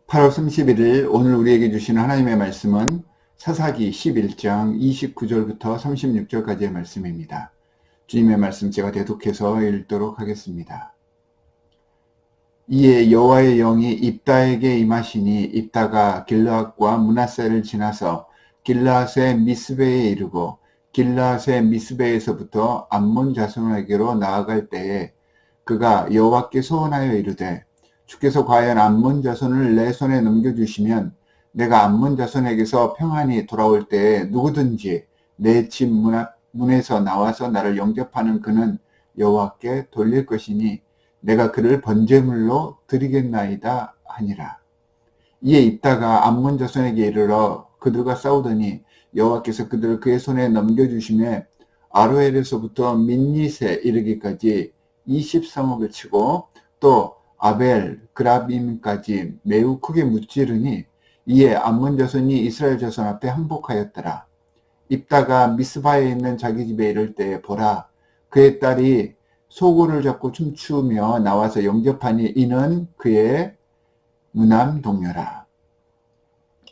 8월 31일 오늘 우리에게 주시는 하나님의 말씀은 사사기 11장 29절부터 36절까지의 말씀입니다. 주님의 말씀 제가 대독해서 읽도록 하겠습니다. 이에 여호와의 영이 입다에게 임하시니 입다가 길르앗과 므낫세를 지나서 길르앗의 미스베에 이르고 길르앗의 미스베에서부터 암몬 자손에게로 나아갈 때에 그가 여호와께 소원하여 이르되 주께서 과연 암몬 자손을 내 손에 넘겨주시면 내가 암몬 자손에게서 평안히 돌아올 때에 누구든지 내 집 문에서 나와서 나를 영접하는 그는 여호와께 돌릴 것이니 내가 그를 번제물로 드리겠나이다 하니라. 이에 입다가 암몬 자손에게 이르러 그들과 싸우더니 여호와께서 그들을 그의 손에 넘겨주시매 아로엘에서부터 민닛에 이르기까지 20성읍을 치고 또 아벨 그라빔까지 매우 크게 무찌르니 이에 암몬 자손이 이스라엘 자손 앞에 항복하였더라. 입다가 미스바에 있는 자기 집에 이를 때 보라 그의 딸이 소고를 잡고 춤추며 나와서 영접하니 이는 그의 무남 동료라.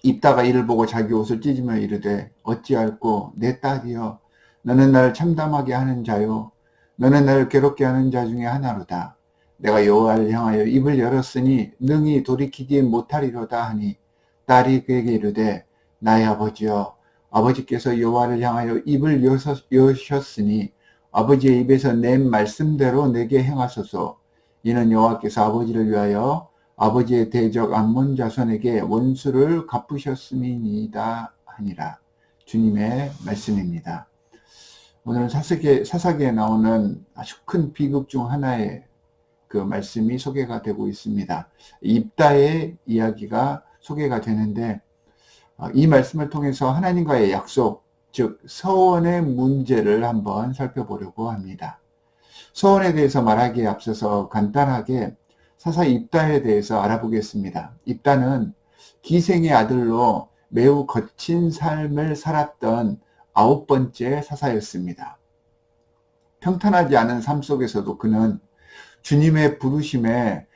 입다가 이를 보고 자기 옷을 찢으며 이르되 어찌할꼬 내 딸이여 너는 나를 참담하게 하는 자요 너는 나를 괴롭게 하는 자 중에 하나로다. 내가 여호와를 향하여 입을 열었으니 능히 돌이키지 못하리로다 하니 딸이 그에게 이르되 나의 아버지여 아버지께서 여호와를 향하여 입을 여셨으니 아버지의 입에서 낸 말씀대로 내게 행하소서. 이는 여호와께서 아버지를 위하여 아버지의 대적 암몬 자손에게 원수를 갚으셨음이니이다 하니라. 주님의 말씀입니다. 오늘은 사사기에 나오는 아주 큰 비극 중 하나의 그 말씀이 소개가 되고 있습니다. 입다의 이야기가 소개가 되는데 이 말씀을 통해서 하나님과의 약속, 즉 서원의 문제를 한번 살펴보려고 합니다. 서원에 대해서 말하기에 앞서서 간단하게 사사 입다에 대해서 알아보겠습니다. 입다는 기생의 아들로 매우 거친 삶을 살았던 9번째 사사였습니다. 평탄하지 않은 삶 속에서도 그는 주님의 부르심에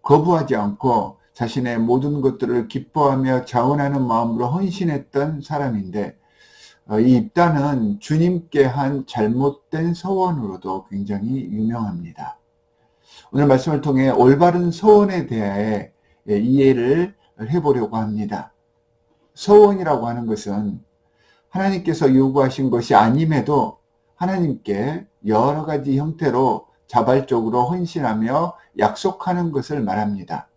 거부하지 않고 자신의 모든 것들을 기뻐하며 자원하는 마음으로 헌신했던 사람인데 이 입다는 주님께 한 잘못된 서원으로도 굉장히 유명합니다. 오늘 말씀을 통해 올바른 서원에 대해 이해를 해보려고 합니다. 서원이라고 하는 것은 하나님께서 요구하신 것이 아님에도 하나님께 여러 가지 형태로 자발적으로 헌신하며 약속하는 것을 말합니다.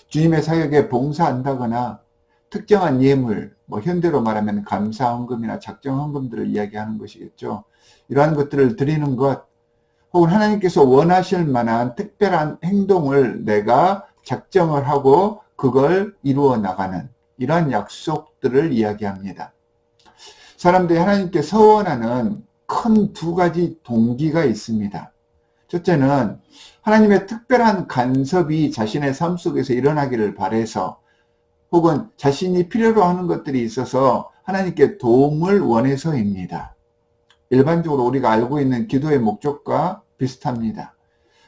주님의 사역에 봉사한다거나 특정한 예물, 현대로 말하면 감사헌금이나 작정헌금들을 이야기하는 것이겠죠. 이러한 것들을 드리는 것, 혹은 하나님께서 원하실 만한 특별한 행동을 내가 작정을 하고 그걸 이루어 나가는 이러한 약속들을 이야기합니다. 사람들이 하나님께 서원하는 큰 두 가지 동기가 있습니다. 첫째는 하나님의 특별한 간섭이 자신의 삶 속에서 일어나기를 바라서 혹은 자신이 필요로 하는 것들이 있어서 하나님께 도움을 원해서입니다. 일반적으로 우리가 알고 있는 기도의 목적과 비슷합니다.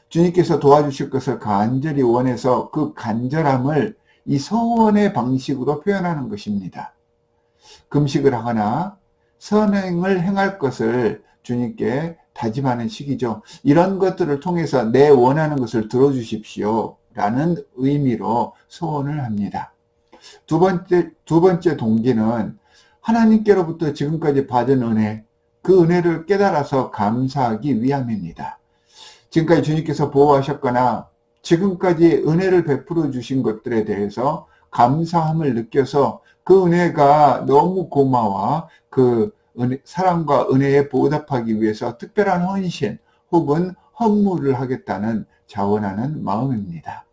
주님께서 도와주실 것을 간절히 원해서 그 간절함을 이 서원의 방식으로 표현하는 것입니다. 금식을 하거나 선행을 행할 것을 주님께 다짐하는 시기죠. 이런 것들을 통해서 내 원하는 것을 들어주십시오 라는 의미로 소원을 합니다. 두 번째 동기는 하나님께로부터 지금까지 받은 은혜, 그 은혜를 깨달아서 감사하기 위함입니다. 지금까지 주님께서 보호하셨거나 지금까지 은혜를 베풀어 주신 것들에 대해서 감사함을 느껴서 그 은혜가 너무 고마워 그 사랑과 은혜에 보답하기 위해서 특별한 헌신 혹은 헌물을 하겠다는 자원하는 마음입니다.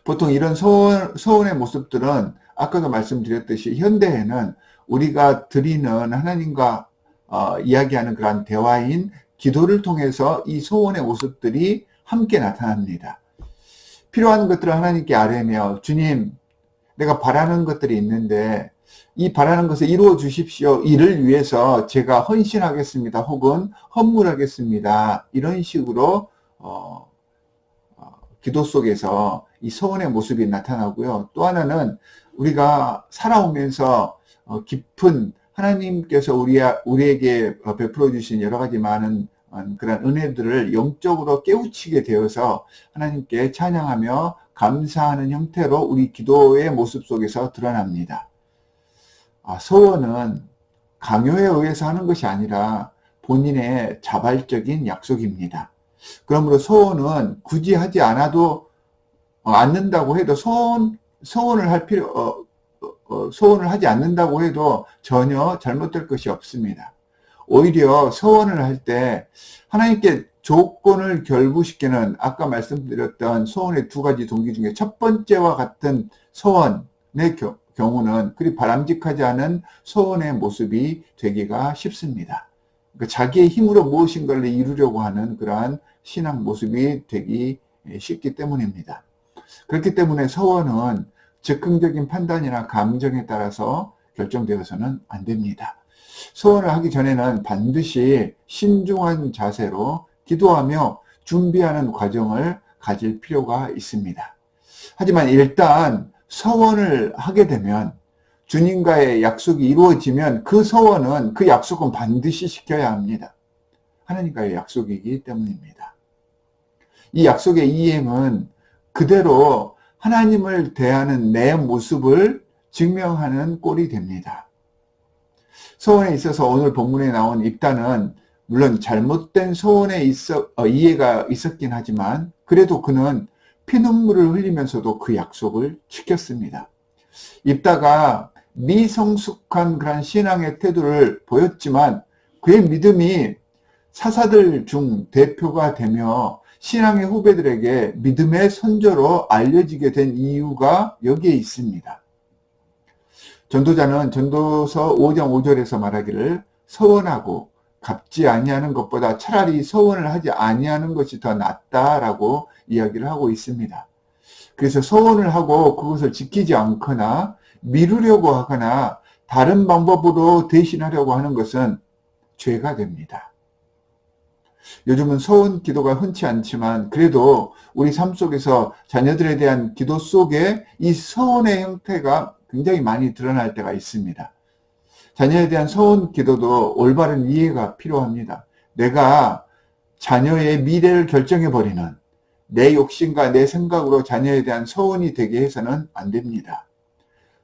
보통 이런 소원의 모습들은 아까도 말씀드렸듯이 현대에는 우리가 드리는 하나님과 이야기하는 그러한 대화인 기도를 통해서 이 소원의 모습들이 함께 나타납니다. 필요한 것들을 하나님께 아뢰며 주님, 내가 바라는 것들이 있는데 이 바라는 것을 이루어 주십시오. 이를 위해서 제가 헌신하겠습니다. 혹은 헌물하겠습니다. 이런 식으로 기도 속에서 이 소원의 모습이 나타나고요. 또 하나는 우리가 살아오면서 깊은 하나님께서 우리에게 베풀어 주신 여러 가지 많은 그런 은혜들을 영적으로 깨우치게 되어서 하나님께 찬양하며 감사하는 형태로 우리 기도의 모습 속에서 드러납니다. 소원은 강요에 의해서 하는 것이 아니라 본인의 자발적인 약속입니다. 그러므로 소원은 굳이 하지 않아도 않는다고 해도 소원을 하지 않는다고 해도 전혀 잘못될 것이 없습니다. 오히려 소원을 할 때 하나님께 조건을 결부시키는 아까 말씀드렸던 소원의 두 가지 동기 중에 첫 번째와 같은 소원의 경우는 그리 바람직하지 않은 소원의 모습이 되기가 쉽습니다. 그러니까 자기의 힘으로 무엇인가를 이루려고 하는 그러한 신앙 모습이 되기 쉽기 때문입니다. 그렇기 때문에 소원은 즉흥적인 판단이나 감정에 따라서 결정되어서는 안 됩니다. 소원을 하기 전에는 반드시 신중한 자세로 기도하며 준비하는 과정을 가질 필요가 있습니다. 하지만 일단 소원을 하게 되면 주님과의 약속이 이루어지면 그 소원은, 그 약속은 반드시 지켜야 합니다. 하나님과의 약속이기 때문입니다. 이 약속의 이행은 그대로 하나님을 대하는 내 모습을 증명하는 꼴이 됩니다. 소원에 있어서 오늘 본문에 나온 입다는 물론 잘못된 소원에 이해가 있었긴 하지만 그래도 그는 피눈물을 흘리면서도 그 약속을 지켰습니다. 입다가 미성숙한 그런 신앙의 태도를 보였지만 그의 믿음이 사사들 중 대표가 되며 신앙의 후배들에게 믿음의 선조로 알려지게 된 이유가 여기에 있습니다. 전도자는 전도서 5장 5절에서 말하기를 서원하고 갚지 아니하는 것보다 차라리 서원을 하지 아니하는 것이 더 낫다라고 이야기를 하고 있습니다. 그래서 서원을 하고 그것을 지키지 않거나 미루려고 하거나 다른 방법으로 대신하려고 하는 것은 죄가 됩니다. 요즘은 서원 기도가 흔치 않지만 그래도 우리 삶 속에서 자녀들에 대한 기도 속에 이 서원의 형태가 굉장히 많이 드러날 때가 있습니다. 자녀에 대한 서원 기도도 올바른 이해가 필요합니다. 내가 자녀의 미래를 결정해버리는 내 욕심과 내 생각으로 자녀에 대한 서원이 되게 해서는 안 됩니다.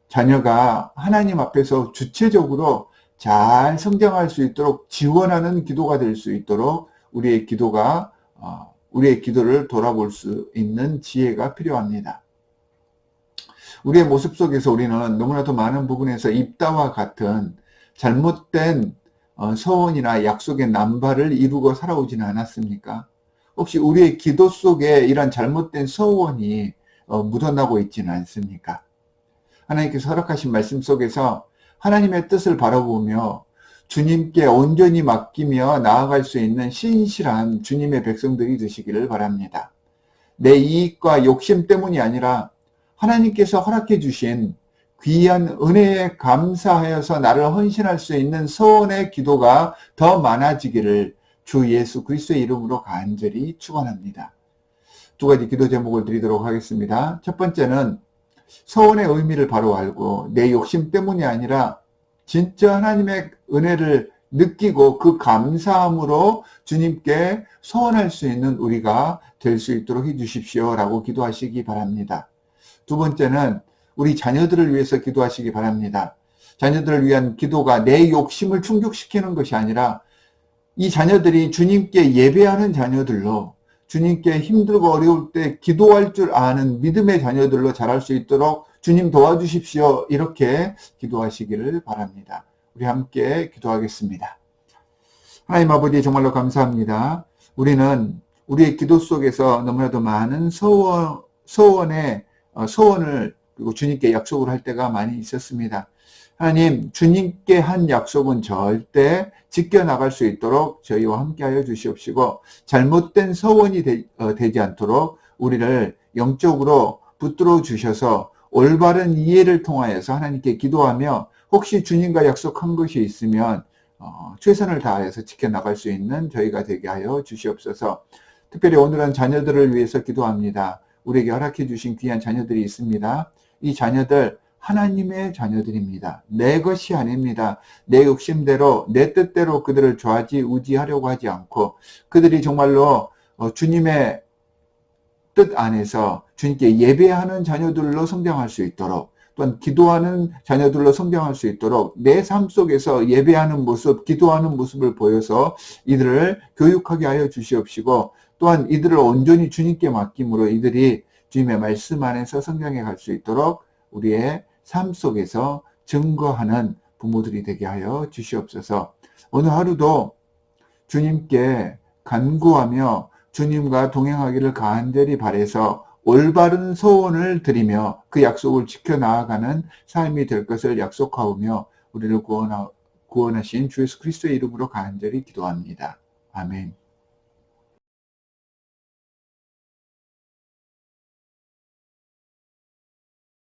자녀가 하나님 앞에서 주체적으로 잘 성장할 수 있도록 지원하는 기도가 될 수 있도록 우리의 기도를 돌아볼 수 있는 지혜가 필요합니다. 우리의 모습 속에서 우리는 너무나도 많은 부분에서 입다와 같은 잘못된 서원이나 약속의 남발을 이루고 살아오지는 않았습니까? 혹시 우리의 기도 속에 이런 잘못된 서원이 묻어나고 있지는 않습니까? 하나님께서 허락하신 말씀 속에서 하나님의 뜻을 바라보며 주님께 온전히 맡기며 나아갈 수 있는 신실한 주님의 백성들이 되시기를 바랍니다. 내 이익과 욕심 때문이 아니라 하나님께서 허락해 주신 귀한 은혜에 감사하여서 나를 헌신할 수 있는 서원의 기도가 더 많아지기를 주 예수 그리스도의 이름으로 간절히 축원합니다. 두 가지 기도 제목을 드리도록 하겠습니다. 첫 번째는 서원의 의미를 바로 알고 내 욕심 때문이 아니라 진짜 하나님의 은혜를 느끼고 그 감사함으로 주님께 서원할 수 있는 우리가 될 수 있도록 해주십시오 라고 기도하시기 바랍니다. 두 번째는 우리 자녀들을 위해서 기도하시기 바랍니다. 자녀들을 위한 기도가 내 욕심을 충족시키는 것이 아니라 이 자녀들이 주님께 예배하는 자녀들로 주님께 힘들고 어려울 때 기도할 줄 아는 믿음의 자녀들로 자랄 수 있도록 주님 도와주십시오. 이렇게 기도하시기를 바랍니다. 우리 함께 기도하겠습니다. 하나님 아버지 정말로 감사합니다. 우리는 우리의 기도 속에서 너무나도 많은 소원을 그리고 주님께 약속을 할 때가 많이 있었습니다. 하나님, 주님께 한 약속은 절대 지켜나갈 수 있도록 저희와 함께하여 주시옵시고 잘못된 서원이 되지 않도록 우리를 영적으로 붙들어 주셔서 올바른 이해를 통하여서 하나님께 기도하며 혹시 주님과 약속한 것이 있으면 최선을 다해서 지켜나갈 수 있는 저희가 되게 하여 주시옵소서. 특별히 오늘은 자녀들을 위해서 기도합니다. 우리에게 허락해 주신 귀한 자녀들이 있습니다. 이 자녀들 하나님의 자녀들입니다. 내 것이 아닙니다. 내 욕심대로 내 뜻대로 그들을 좌지우지하려고 하지 않고 그들이 정말로 주님의 뜻 안에서 주님께 예배하는 자녀들로 성장할 수 있도록 또한 기도하는 자녀들로 성장할 수 있도록 내 삶 속에서 예배하는 모습, 기도하는 모습을 보여서 이들을 교육하게 하여 주시옵시고 또한 이들을 온전히 주님께 맡김으로 이들이 주님의 말씀 안에서 성장해 갈 수 있도록 우리의 삶 속에서 증거하는 부모들이 되게 하여 주시옵소서. 오늘 하루도 주님께 간구하며 주님과 동행하기를 간절히 바라서 올바른 소원을 드리며 그 약속을 지켜 나아가는 삶이 될 것을 약속하오며 우리를 구원하신 주 예수 그리스도의 이름으로 간절히 기도합니다. 아멘.